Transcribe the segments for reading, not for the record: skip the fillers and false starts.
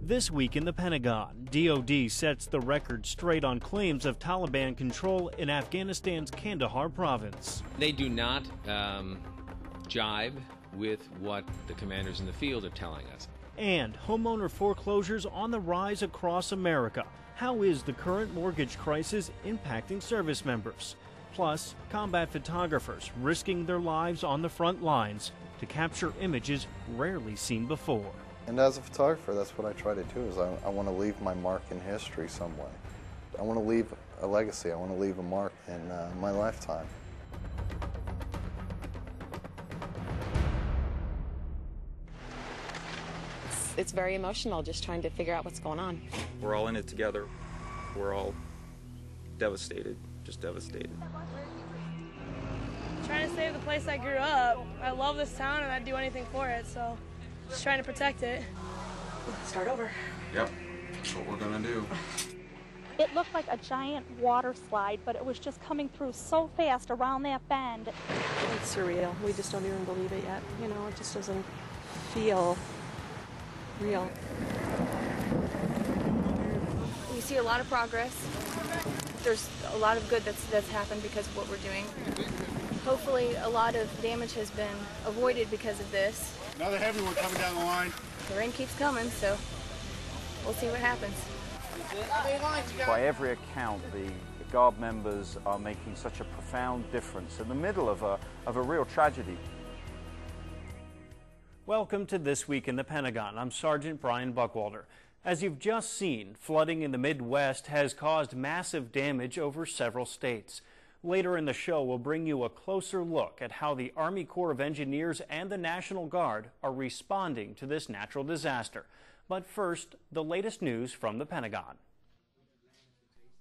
This week in the Pentagon, DoD sets the record straight on claims of Taliban control in Afghanistan's Kandahar province. They do not jibe with what the commanders in the field are telling us. And homeowner foreclosures on the rise across America. How is the current mortgage crisis impacting service members? Plus, combat photographers risking their lives on the front lines to capture images rarely seen before. And as a photographer, that's what I try to do, is I want to leave my mark in history some way. I want to leave a legacy. I want to leave a mark in my lifetime. It's very emotional just trying to figure out what's going on. We're all in it together. We're all devastated, just devastated. Trying to save the place I grew up. I love this town and I'd do anything for it, so just trying to protect it. Start over. Yep, that's what we're gonna do. It looked like a giant water slide, but it was just coming through so fast around that bend. It's surreal. We just don't even believe it yet. You know, it just doesn't feel real. We see a lot of progress. There's a lot of good that's happened because of what we're doing. Hopefully a lot of damage has been avoided because of this. Another heavy one coming down the line. The rain keeps coming, so we'll see what happens. By every account, the Guard members are making such a profound difference in the middle of a real tragedy. Welcome to This Week in the Pentagon. I'm Sergeant Brian Buckwalter. As you've just seen, flooding in the Midwest has caused massive damage over several states. Later in the show, we'll bring you a closer look at how the Army Corps of Engineers and the National Guard are responding to this natural disaster. But first, the latest news from the Pentagon.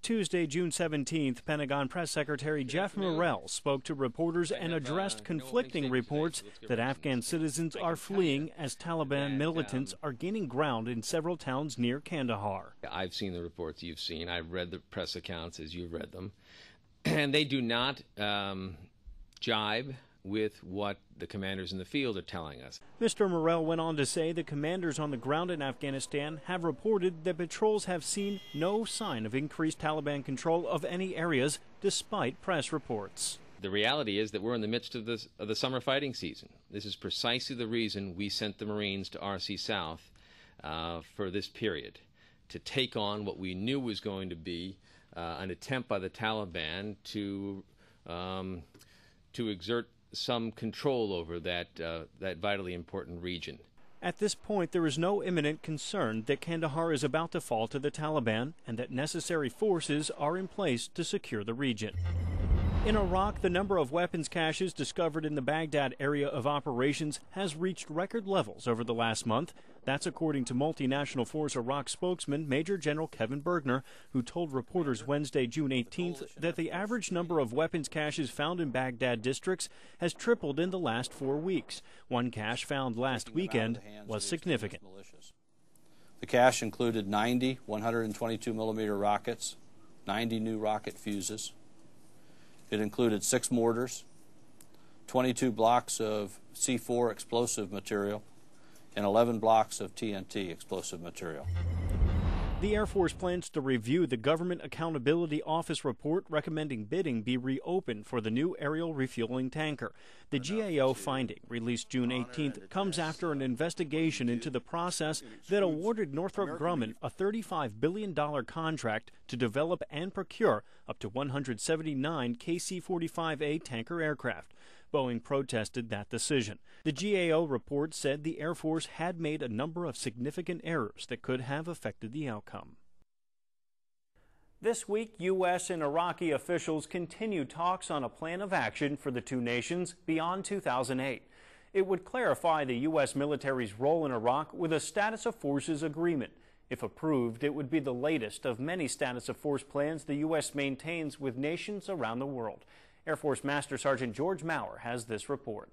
Tuesday, June 17th, Pentagon Press Secretary Jeff Morrell spoke to reporters and addressed conflicting reports that Afghan citizens are fleeing as Taliban militants are gaining ground in several towns near Kandahar. I've seen the reports you've seen. I've read the press accounts as you've read them. And they do not jibe with what the commanders in the field are telling us. Mr. Morrell went on to say the commanders on the ground in Afghanistan have reported that patrols have seen no sign of increased Taliban control of any areas, despite press reports. The reality is that we're in the midst of the summer fighting season. This is precisely the reason we sent the Marines to RC South for this period, to take on what we knew was going to be an attempt by the Taliban to exert some control over that vitally important region. At this point, there is no imminent concern that Kandahar is about to fall to the Taliban and that necessary forces are in place to secure the region. In Iraq, the number of weapons caches discovered in the Baghdad area of operations has reached record levels over the last month. That's according to Multinational Force Iraq spokesman Major General Kevin Bergner, who told reporters Wednesday, June 18th, that the average number of weapons caches found in Baghdad districts has tripled in the last 4 weeks. One cache found last weekend was significant. The cache included 90 122mm rockets, 90 new rocket fuses. It included 6 mortars, 22 blocks of C4 explosive material, and 11 blocks of TNT explosive material. The Air Force plans to review the Government Accountability Office report recommending bidding be reopened for the new aerial refueling tanker. The GAO finding, released June 18th, comes after an investigation into the process that awarded Northrop Grumman a $35 billion contract to develop and procure up to 179 KC-45A tanker aircraft. Boeing protested that decision. The GAO report said the Air Force had made a number of significant errors that could have affected the outcome. This week, U.S. and Iraqi officials continue talks on a plan of action for the two nations beyond 2008. It would clarify the U.S. military's role in Iraq with a status of forces agreement. If approved, it would be the latest of many status of force plans the U.S. maintains with nations around the world. Air Force Master Sergeant George Maurer has this report.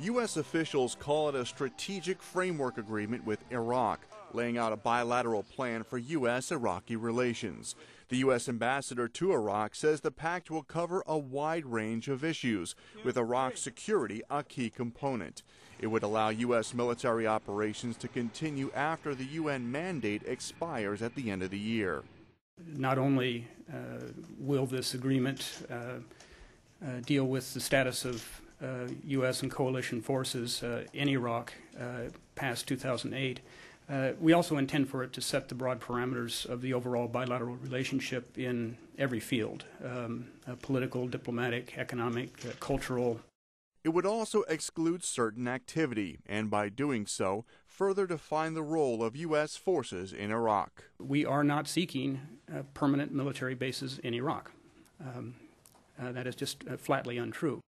U.S. officials call it a strategic framework agreement with Iraq, laying out a bilateral plan for U.S.-Iraqi relations. The U.S. ambassador to Iraq says the pact will cover a wide range of issues, with Iraq's security a key component. It would allow U.S. military operations to continue after the UN mandate expires at the end of the year. Not only will this agreement deal with the status of U.S. and coalition forces in Iraq past 2008, we also intend for it to set the broad parameters of the overall bilateral relationship in every field, political, diplomatic, economic, cultural. It would also exclude certain activity, and by doing so, further define the role of U.S. forces in Iraq. We are not seeking permanent military bases in Iraq. That is just flatly untrue.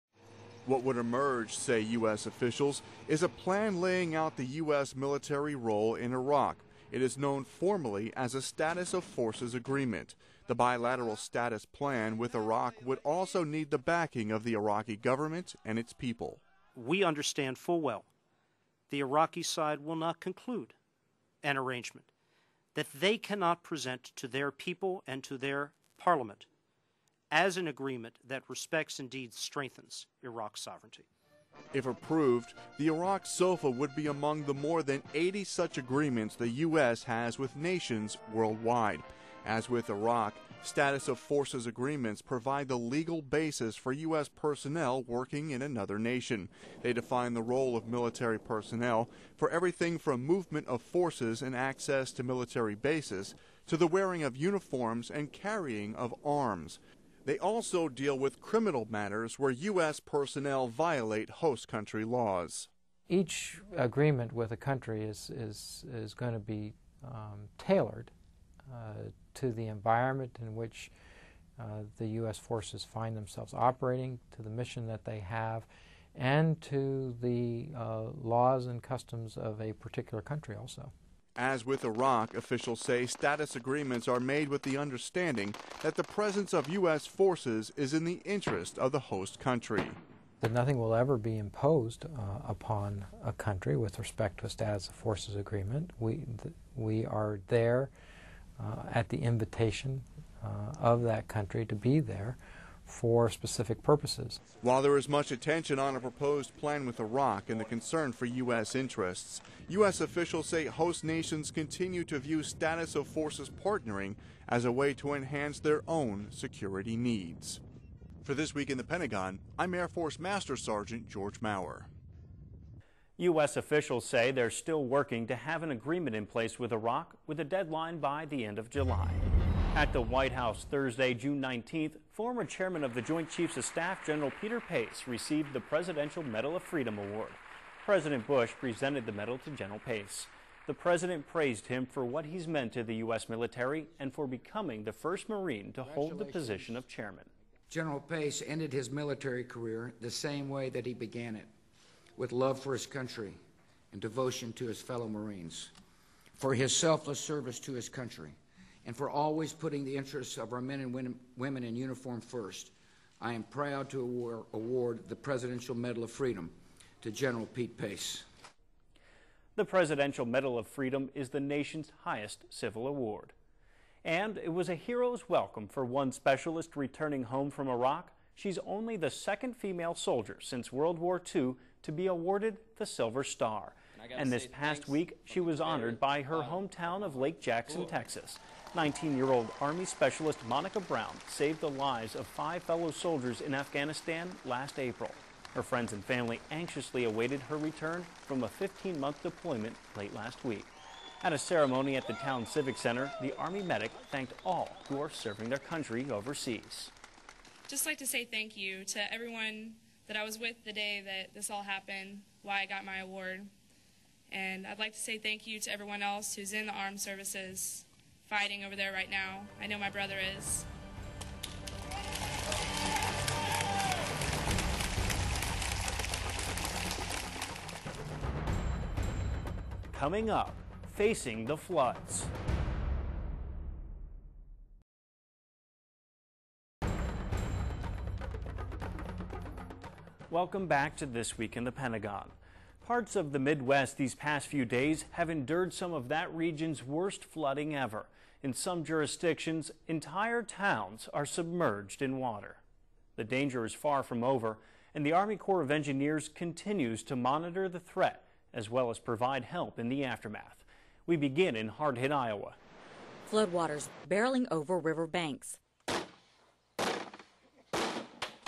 What would emerge, say U.S. officials, is a plan laying out the U.S. military role in Iraq. It is known formally as a Status of Forces Agreement. The bilateral status plan with Iraq would also need the backing of the Iraqi government and its people. We understand full well the Iraqi side will not conclude an arrangement that they cannot present to their people and to their parliament as an agreement that respects, indeed strengthens, Iraq's sovereignty. If approved, the Iraq SOFA would be among the more than 80 such agreements the U.S. has with nations worldwide. As with Iraq, Status of Forces agreements provide the legal basis for U.S. personnel working in another nation. They define the role of military personnel for everything from movement of forces and access to military bases to the wearing of uniforms and carrying of arms. They also deal with criminal matters where U.S. personnel violate host country laws. Each agreement with a country is going to be tailored to the environment in which the U.S. forces find themselves operating, to the mission that they have, and to the laws and customs of a particular country also. As with Iraq, officials say status agreements are made with the understanding that the presence of U.S. forces is in the interest of the host country. That nothing will ever be imposed upon a country with respect to a status of forces agreement. We are there at the invitation of that country to be there for specific purposes. While there is much attention on a proposed plan with Iraq and the concern for U.S. interests, U.S. officials say host nations continue to view status of forces partnering as a way to enhance their own security needs. For This Week in the Pentagon, I'm Air Force Master Sergeant George Maurer. U.S. officials say they're still working to have an agreement in place with Iraq with a deadline by the end of July. At the White House Thursday, June 19th, former chairman of the Joint Chiefs of Staff, General Peter Pace, received the Presidential Medal of Freedom Award. President Bush presented the medal to General Pace. The president praised him for what he's meant to the U.S. military and for becoming the first Marine to hold the position of chairman. General Pace ended his military career the same way that he began it, with love for his country and devotion to his fellow Marines, for his selfless service to his country, and for always putting the interests of our men and women in uniform first. I am proud to award the Presidential Medal of Freedom to General Pete Pace. The Presidential Medal of Freedom is the nation's highest civil award. And it was a hero's welcome for one specialist returning home from Iraq. She's only the second female soldier since World War II to be awarded the Silver Star. And this past week, she was honored by her hometown of Lake Jackson, Texas. 19-year-old Army Specialist Monica Brown saved the lives of 5 fellow soldiers in Afghanistan last April. Her friends and family anxiously awaited her return from a 15-month deployment late last week. At a ceremony at the town civic center, the Army medic thanked all who are serving their country overseas. Just like to say thank you to everyone that I was with the day that this all happened, why I got my award. And I'd like to say thank you to everyone else who's in the armed services fighting over there right now. I know my brother is. Coming up, facing the floods. Welcome back to This Week in the Pentagon. Parts of the Midwest these past few days have endured some of that region's worst flooding ever. In some jurisdictions, entire towns are submerged in water. The danger is far from over. And the Army Corps of Engineers continues to monitor the threat as well as provide help in the aftermath. We begin in hard-hit Iowa. Floodwaters barreling over river banks.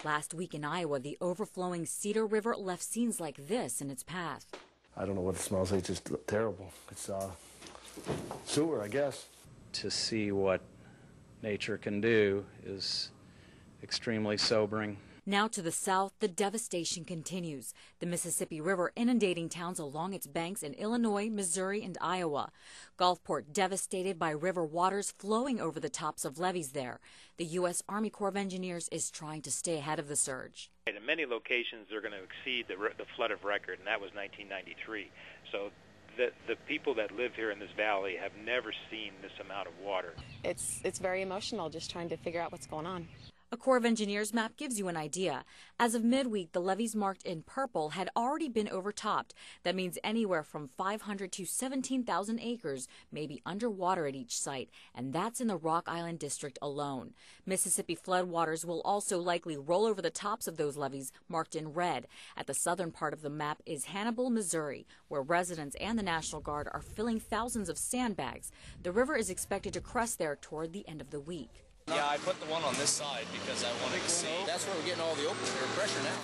Last week in Iowa, the overflowing Cedar River left scenes like this in its path. I don't know what it smells like, it's just terrible. It's sewer, I guess. To see what nature can do is extremely sobering. Now to the south, the devastation continues. The Mississippi River inundating towns along its banks in Illinois, Missouri, and Iowa. Gulfport devastated by river waters flowing over the tops of levees there. The U.S. Army Corps of Engineers is trying to stay ahead of the surge. In many locations, they're going to exceed the flood of record, and that was 1993. So the people that live here in this valley have never seen this amount of water. It's very emotional just trying to figure out what's going on. A Corps of Engineers map gives you an idea. As of midweek, the levees marked in purple had already been overtopped. That means anywhere from 500 to 17,000 acres may be underwater at each site, and that's in the Rock Island District alone. Mississippi floodwaters will also likely roll over the tops of those levees marked in red. At the southern part of the map is Hannibal, Missouri, where residents and the National Guard are filling thousands of sandbags. The river is expected to crest there toward the end of the week. Yeah, I put the one on this side because I wanted to see. That's where we're getting all the open air pressure now.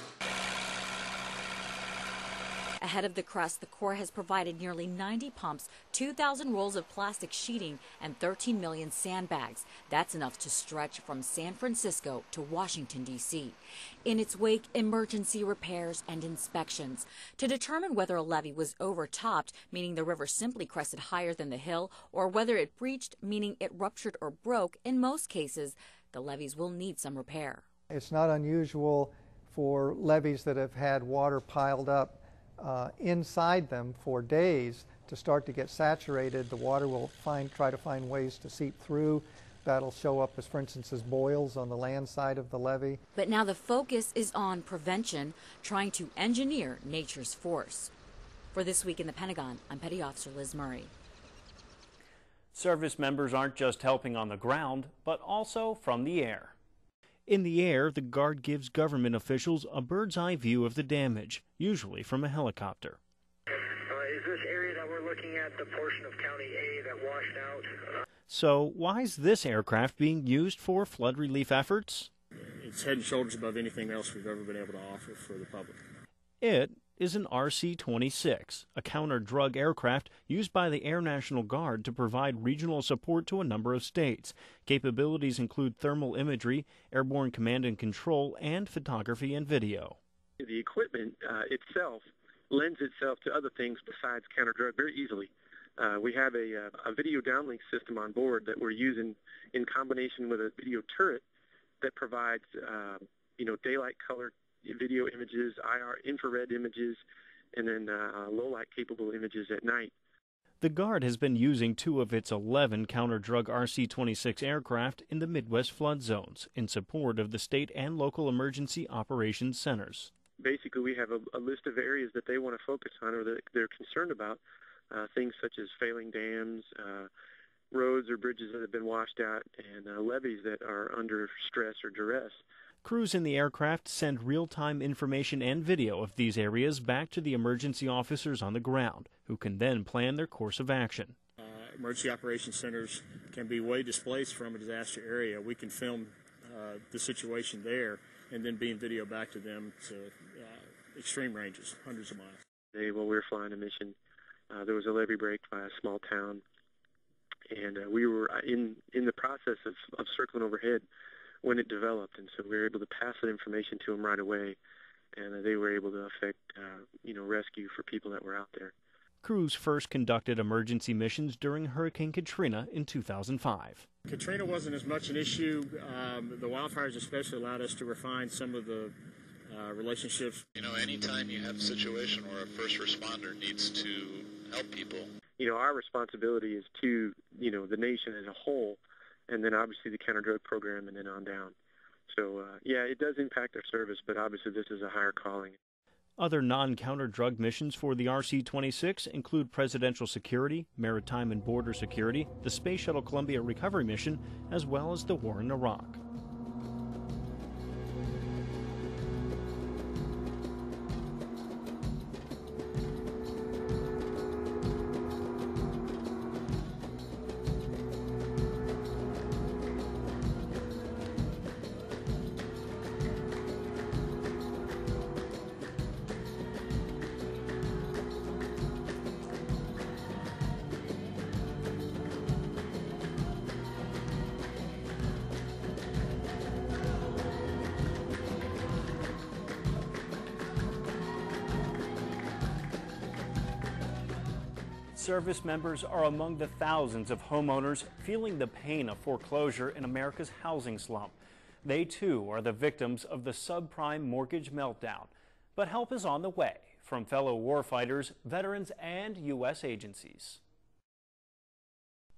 Ahead of the crest, the Corps has provided nearly 90 pumps, 2,000 rolls of plastic sheeting, and 13 million sandbags. That's enough to stretch from San Francisco to Washington, D.C. In its wake, emergency repairs and inspections. To determine whether a levee was overtopped, meaning the river simply crested higher than the hill, or whether it breached, meaning it ruptured or broke, in most cases, the levees will need some repair. It's not unusual for levees that have had water piled up inside them for days to start to get saturated. The water will try to find ways to seep through. That'll show up as, for instance, as boils on the land side of the levee. But now the focus is on prevention, trying to engineer nature's force. For This Week in the Pentagon, I'm Petty Officer Liz Murray. Service members aren't just helping on the ground, but also from the air. In the air, the Guard gives government officials a bird's-eye view of the damage, usually from a helicopter. Is this area that we're looking at the portion of County A that washed out? So, why is this aircraft being used for flood relief efforts? It's head and shoulders above anything else we've ever been able to offer for the public. It is an RC-26, a counter-drug aircraft used by the Air National Guard to provide regional support to a number of states. Capabilities include thermal imagery, airborne command and control, and photography and video. The equipment itself lends itself to other things besides counter-drug very easily. We have a video downlink system on board that we're using in combination with a video turret that provides, daylight color video images, infrared images, and then low-light capable images at night. The Guard has been using 2 of its 11 counter-drug RC-26 aircraft in the Midwest flood zones in support of the state and local emergency operations centers. Basically, we have a list of areas that they want to focus on or that they're concerned about, things such as failing dams, roads or bridges that have been washed out, and levees that are under stress or duress. Crews in the aircraft send real-time information and video of these areas back to the emergency officers on the ground, who can then plan their course of action. Emergency operations centers can be way displaced from a disaster area. We can film the situation there and then beam video back to them to extreme ranges, hundreds of miles. Today, while we were flying a mission, there was a levee break by a small town, and we were in the process of circling overhead when it developed, and so we were able to pass that information to them right away, and they were able to effect, rescue for people that were out there. Crews first conducted emergency missions during Hurricane Katrina in 2005. Katrina wasn't as much an issue. The wildfires especially allowed us to refine some of the relationships. Anytime you have a situation where a first responder needs to help people. Our responsibility is to, the nation as a whole, and then obviously the counter-drug program and then on down. So, it does impact our service, but obviously this is a higher calling. Other non-counter-drug missions for the RC-26 include presidential security, maritime and border security, the Space Shuttle Columbia recovery mission, as well as the war in Iraq. service members are among the thousands of homeowners feeling the pain of foreclosure in America's housing slump. They too are the victims of the subprime mortgage meltdown. But help is on the way from fellow warfighters, veterans, and U.S. agencies.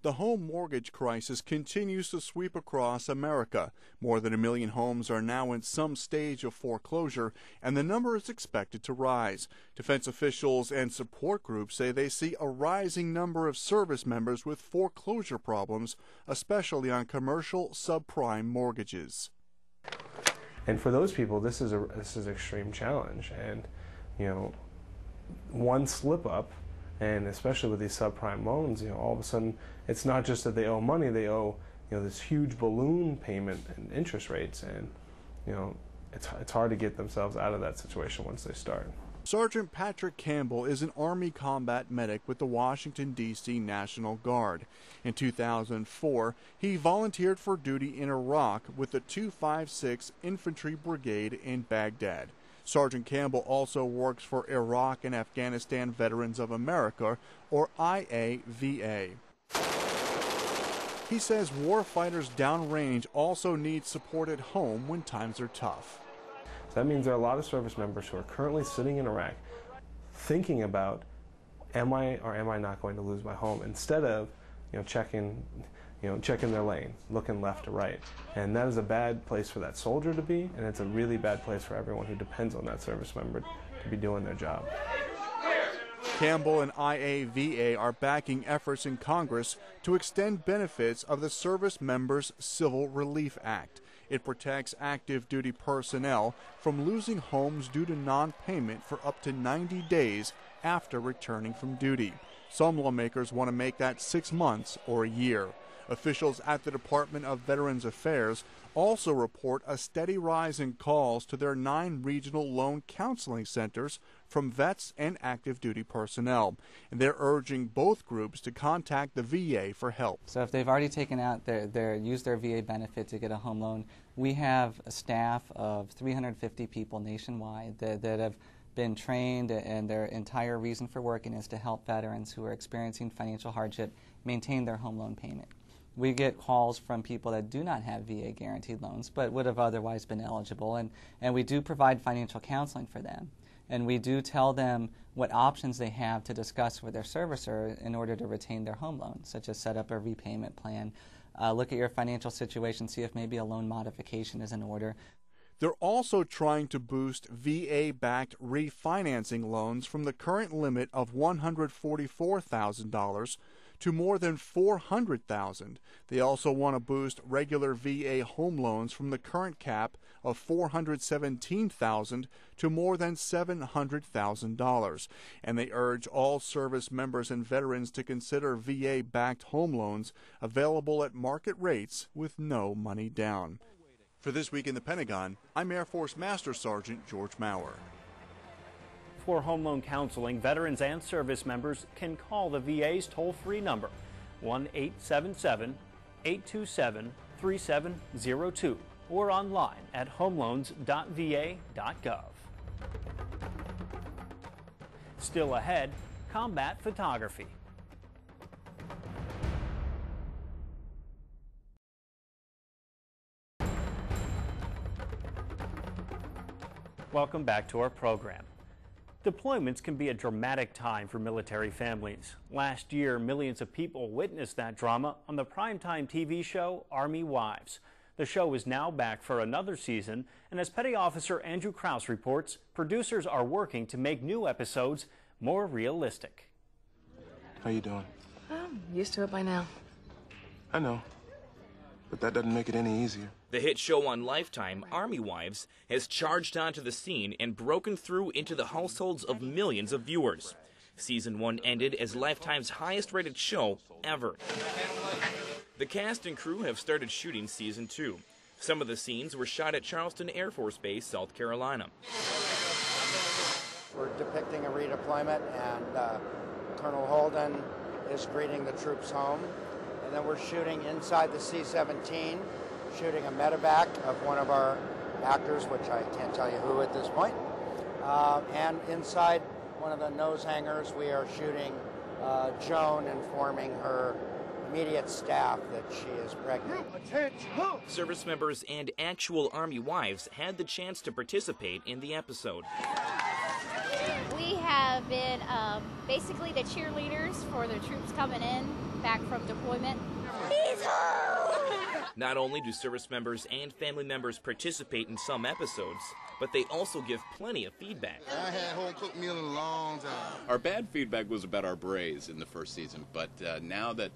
The home mortgage crisis continues to sweep across America. More than 1 million homes are now in some stage of foreclosure, and the number is expected to rise. Defense officials and support groups say they see a rising number of service members with foreclosure problems, especially on commercial subprime mortgages. And for those people, this is an extreme challenge. And, one slip up, and especially with these subprime loans, all of a sudden, it's not just that they owe money, they owe, this huge balloon payment and interest rates, and, it's hard to get themselves out of that situation once they start. Sergeant Patrick Campbell is an Army combat medic with the Washington, D.C. National Guard. In 2004, he volunteered for duty in Iraq with the 256 Infantry Brigade in Baghdad. Sergeant Campbell also works for Iraq and Afghanistan Veterans of America, or IAVA. He says warfighters downrange also need support at home when times are tough. So that means there are a lot of service members who are currently sitting in Iraq thinking about, am I or am I not going to lose my home, instead of checking their lane, looking left to right. And that is a bad place for that soldier to be, and it's a really bad place for everyone who depends on that service member to be doing their job. Campbell and IAVA are backing efforts in Congress to extend benefits of the Service Members Civil Relief Act. It protects active duty personnel from losing homes due to non-payment for up to 90 days after returning from duty. Some lawmakers want to make that 6 months or a year. Officials at the Department of Veterans Affairs also report a steady rise in calls to their 9 regional loan counseling centers from vets and active duty personnel. And they're urging both groups to contact the VA for help. So if they've already taken out used their VA benefit to get a home loan, we have a staff of 350 people nationwide that have been trained, and their entire reason for working is to help veterans who are experiencing financial hardship maintain their home loan payment. We get calls from people that do not have VA guaranteed loans but would have otherwise been eligible, and we do provide financial counseling for them. And we do tell them what options they have to discuss with their servicer in order to retain their home loan, such as set up a repayment plan, look at your financial situation, see if maybe a loan modification is in order. They're also trying to boost VA-backed refinancing loans from the current limit of $144,000 to more than $400,000. They also want to boost regular VA home loans from the current cap of $417,000 to more than $700,000. And they urge all service members and veterans to consider VA-backed home loans available at market rates with no money down. For This Week in the Pentagon, I'm Air Force Master Sergeant George Maurer. For home loan counseling, veterans and service members can call the VA's toll-free number, 1-877-827-3702, or online at homeloans.va.gov. Still ahead, combat photography. Welcome back to our program. Deployments can be a dramatic time for military families. Last year, millions of people witnessed that drama on the primetime TV show Army Wives. The show is now back for another season, and as Petty Officer Andrew Krause reports, producers are working to make new episodes more realistic. How you doing? I'm used to it by now. I know, but that doesn't make it any easier. The hit show on Lifetime, Army Wives, has charged onto the scene and broken through into the households of millions of viewers. Season 1 ended as Lifetime's highest-rated show ever. The cast and crew have started shooting Season 2. Some of the scenes were shot at Charleston Air Force Base, South Carolina. We're depicting a redeployment, and Colonel Holden is greeting the troops home. And then we're shooting inside the C-17. Shooting a medevac of one of our actors, which I can't tell you who at this point. And inside one of the nose hangars, we are shooting Joan informing her immediate staff that she is pregnant. Service members and actual Army wives had the chance to participate in the episode. We have been basically the cheerleaders for the troops coming in back from deployment. He's home! Not only do service members and family members participate in some episodes, but they also give plenty of feedback. I had home cooked meal in a long time. Our bad feedback was about our berets in the first season, but now that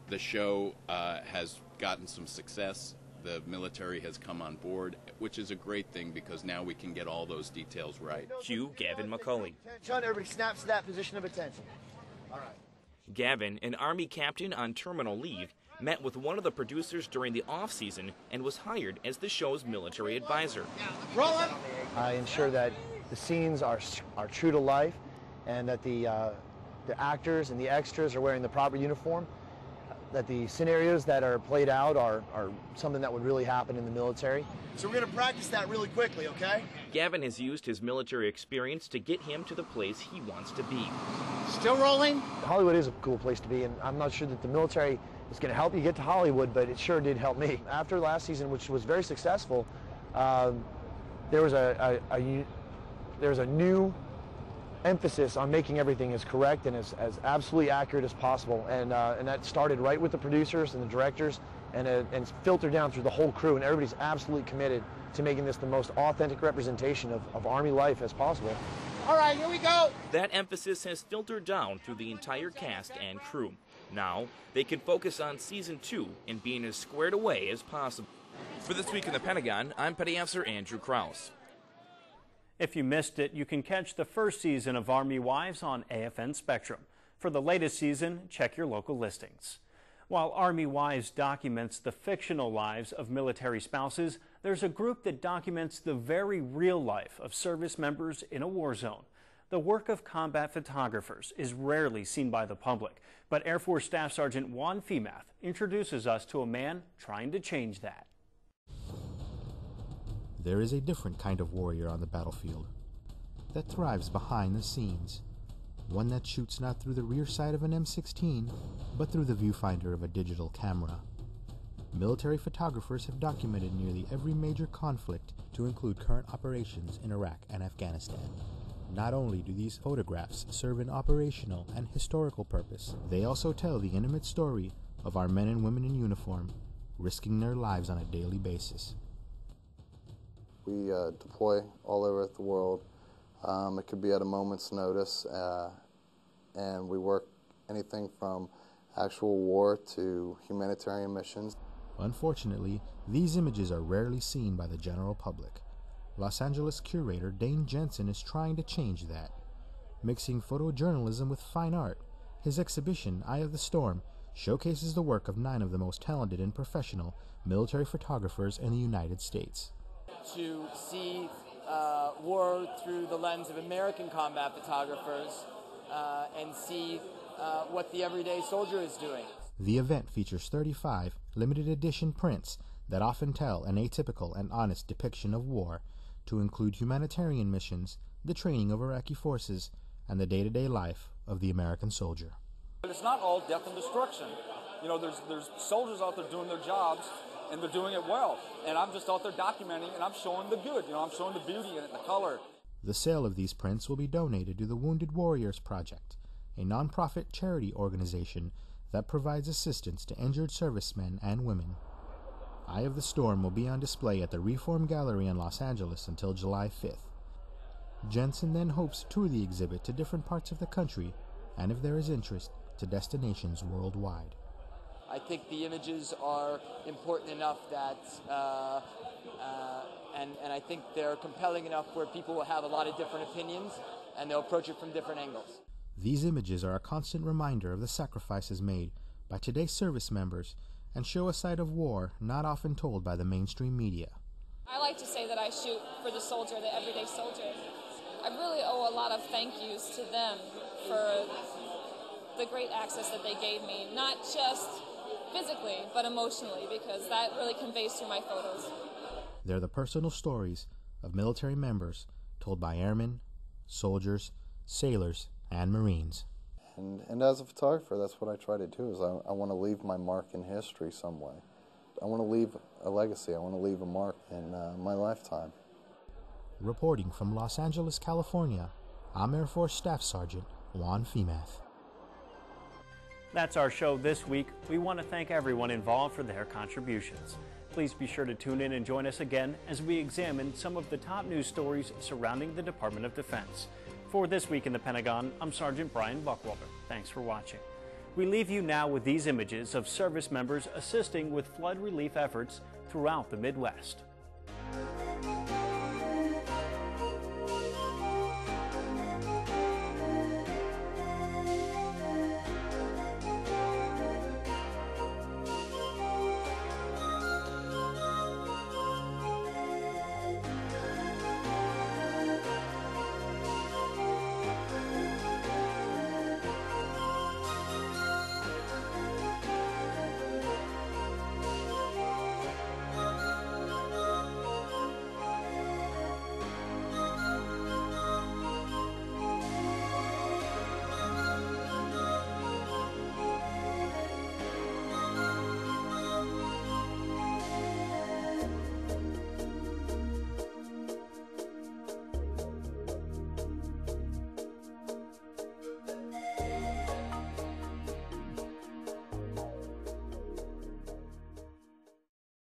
the show has gotten some success, the military has come on board, which is a great thing because now we can get all those details right. Cue Gavin McCulley. Attention, everybody snaps to that position of attention. All right. Gavin, an Army captain on terminal leave, met with one of the producers during the off-season and was hired as the show's military advisor. Rolling. I ensure that the scenes are true to life and that the actors and the extras are wearing the proper uniform, that the scenarios that are played out are something that would really happen in the military. So we're going to practice that really quickly, okay? Gavin has used his military experience to get him to the place he wants to be. Still rolling? Hollywood is a cool place to be, and I'm not sure that the military is going to help you get to Hollywood, but it sure did help me. After last season, which was very successful, there was a new emphasis on making everything as correct and as absolutely accurate as possible, and that started right with the producers and the directors, and filtered down through the whole crew, and everybody's absolutely committed to making this the most authentic representation of Army life as possible. All right, here we go. That emphasis has filtered down through the entire cast and crew. Now, they can focus on Season 2 and being as squared away as possible. For This Week in the Pentagon, I'm Petty Officer Andrew Krause. If you missed it, you can catch the first season of Army Wives on AFN Spectrum. For the latest season, check your local listings. While Army Wives documents the fictional lives of military spouses, there's a group that documents the very real life of service members in a war zone. The work of combat photographers is rarely seen by the public, but Air Force Staff Sergeant Juan Fimath introduces us to a man trying to change that. There is a different kind of warrior on the battlefield that thrives behind the scenes. One that shoots not through the rear sight of an M16, but through the viewfinder of a digital camera. Military photographers have documented nearly every major conflict to include current operations in Iraq and Afghanistan. Not only do these photographs serve an operational and historical purpose, they also tell the intimate story of our men and women in uniform, risking their lives on a daily basis. We deploy all over the world. It could be at a moment's notice, and we work anything from actual war to humanitarian missions. Unfortunately, these images are rarely seen by the general public. Los Angeles curator Dane Jensen is trying to change that. Mixing photojournalism with fine art, his exhibition, Eye of the Storm, showcases the work of 9 of the most talented and professional military photographers in the United States. To see war through the lens of American combat photographers and see what the everyday soldier is doing. The event features 35 limited edition prints that often tell an atypical and honest depiction of war, to include humanitarian missions, the training of Iraqi forces, and the day-to-day life of the American soldier. But it's not all death and destruction. You know, there's soldiers out there doing their jobs, and they're doing it well. And I'm just out there documenting, and I'm showing the good. You know, I'm showing the beauty in it, the color. The sale of these prints will be donated to the Wounded Warriors Project, a nonprofit charity organization that provides assistance to injured servicemen and women. Eye of the Storm will be on display at the Reform Gallery in Los Angeles until July 5th. Jensen then hopes to tour the exhibit to different parts of the country, and if there is interest, to destinations worldwide. I think the images are important enough that, and I think they're compelling enough where people will have a lot of different opinions, and they'll approach it from different angles. These images are a constant reminder of the sacrifices made by today's service members and show a side of war not often told by the mainstream media. I like to say that I shoot for the soldier, the everyday soldier. I really owe a lot of thank yous to them for the great access that they gave me, not just physically, but emotionally, because that really conveys through my photos. They're the personal stories of military members told by airmen, soldiers, sailors, and Marines. And as a photographer, that's what I try to do, is I want to leave my mark in history some way. I want to leave a legacy. I want to leave a mark in my lifetime. Reporting from Los Angeles, California, I'm Air Force Staff Sergeant Juan Fimath. That's our show this week. We want to thank everyone involved for their contributions. Please be sure to tune in and join us again as we examine some of the top news stories surrounding the Department of Defense. For This Week in the Pentagon, I'm Sergeant Brian Buckwalter. Thanks for watching. We leave you now with these images of service members assisting with flood relief efforts throughout the Midwest.